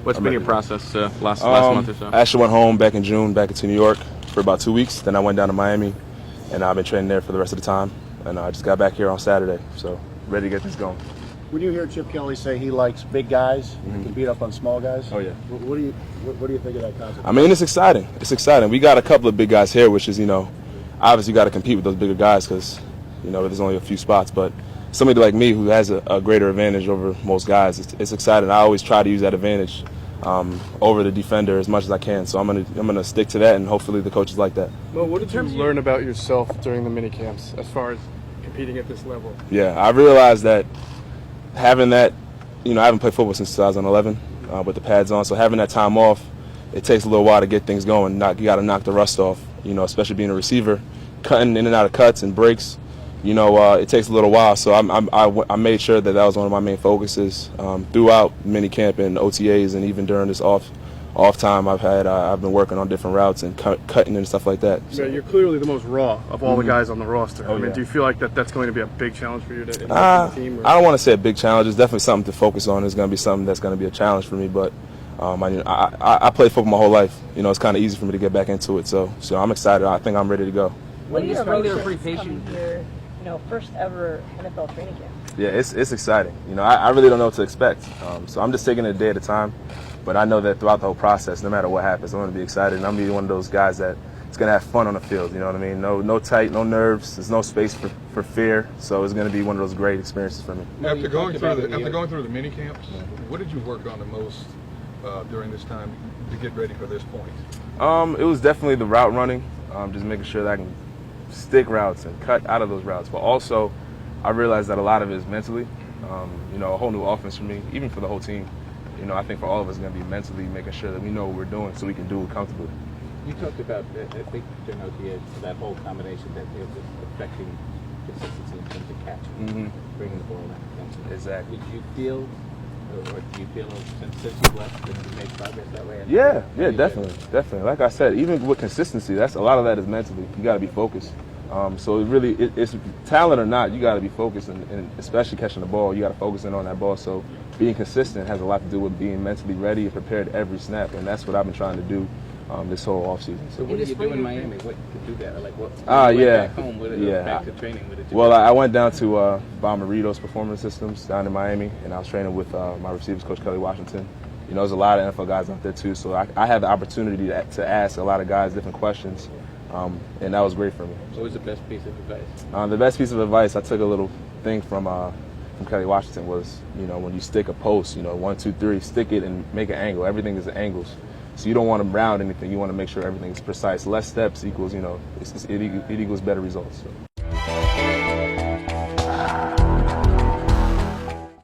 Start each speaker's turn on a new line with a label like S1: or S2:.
S1: What's been your process last month or so?
S2: I actually went home back in June, back into New York for about 2 weeks. Then I went down to Miami, and I've been training there for the rest of the time. And I just got back here on Saturday, so ready to get this going.
S3: When you hear Chip Kelly say he likes big guys and can beat up on small guys,
S2: oh yeah,
S3: what do you think of that concept?
S2: I mean, it's exciting. It's exciting. We got a couple of big guys here, which is, obviously you got to compete with those bigger guys because, there's only a few spots. But somebody like me who has a greater advantage over most guys, it's exciting. I always try to use that advantage over the defender as much as I can. So I'm gonna stick to that, and hopefully the coaches like that.
S4: Well, what did you learn about yourself during the mini camps as far as competing at this level?
S2: Yeah, I realized that having that, I haven't played football since 2011 with the pads on, so having that time off, it takes a little while to get things going. You got to knock the rust off, especially being a receiver, cutting in and out of cuts and breaks. It takes a little while, so I made sure that was one of my main focuses throughout minicamp and OTAs, and even during this off time I've been working on different routes and cutting and stuff like that.
S4: So. Yeah, you're clearly the most raw of all the guys on the roster.
S2: Oh,
S4: I mean,
S2: yeah.
S4: do you feel like that's going to be a big challenge for you to the team?
S2: I don't want to say a big challenge. It's definitely something to focus on. It's going to be something that's going to be a challenge for me, but I played football my whole life. It's kind of easy for me to get back into it, so I'm excited. I think I'm ready to go.
S5: What are your regular free patient here? First ever NFL training camp.
S2: Yeah, it's exciting. I really don't know what to expect. So I'm just taking it a day at a time. But I know that throughout the whole process, no matter what happens, I'm going to be excited. And I'm going to be one of those guys that is going to have fun on the field. You know what I mean? No tight, no nerves. There's no space for fear. So it's going to be one of those great experiences for me.
S6: After going through the mini camps, what did you work on the most during this time to get ready for this point?
S2: It was definitely the route running. Just making sure that I can stick routes and cut out of those routes. But also, I realized that a lot of it is mentally. A whole new offense for me, even for the whole team. I think for all of us, it's going to be mentally making sure that we know what we're doing so we can do it comfortably.
S7: You talked about, I think, during OTA, that whole combination that it was affecting consistency in terms of catching, bringing the ball back.
S2: Exactly.
S7: Did you feel, or do you feel since you've left that you made progress that way?
S2: Yeah, definitely. Like I said, even with consistency, a lot of that is mentally. You got to be focused. So it's talent or not, you got to be focused, and especially catching the ball, you got to focus in on that ball. So being consistent has a lot to do with being mentally ready and prepared every snap, and that's what I've been trying to do this whole offseason.
S7: So what did you do in Miami? What to do that? Or like what?
S2: Back
S7: home, back to training.
S2: Well, I went down to Bomberitos Performance Systems down in Miami, and I was training with my receivers coach Kelly Washington. There's a lot of NFL guys out there too, so I had the opportunity to ask a lot of guys different questions. And that was great for me.
S7: What was the best piece of advice?
S2: The best piece of advice, I took a little thing from Kelly Washington was, when you stick a post, 1, 2, 3, stick it and make an angle. Everything is angles. So you don't want to round anything. You want to make sure everything is precise. Less steps equals, it equals better results. So.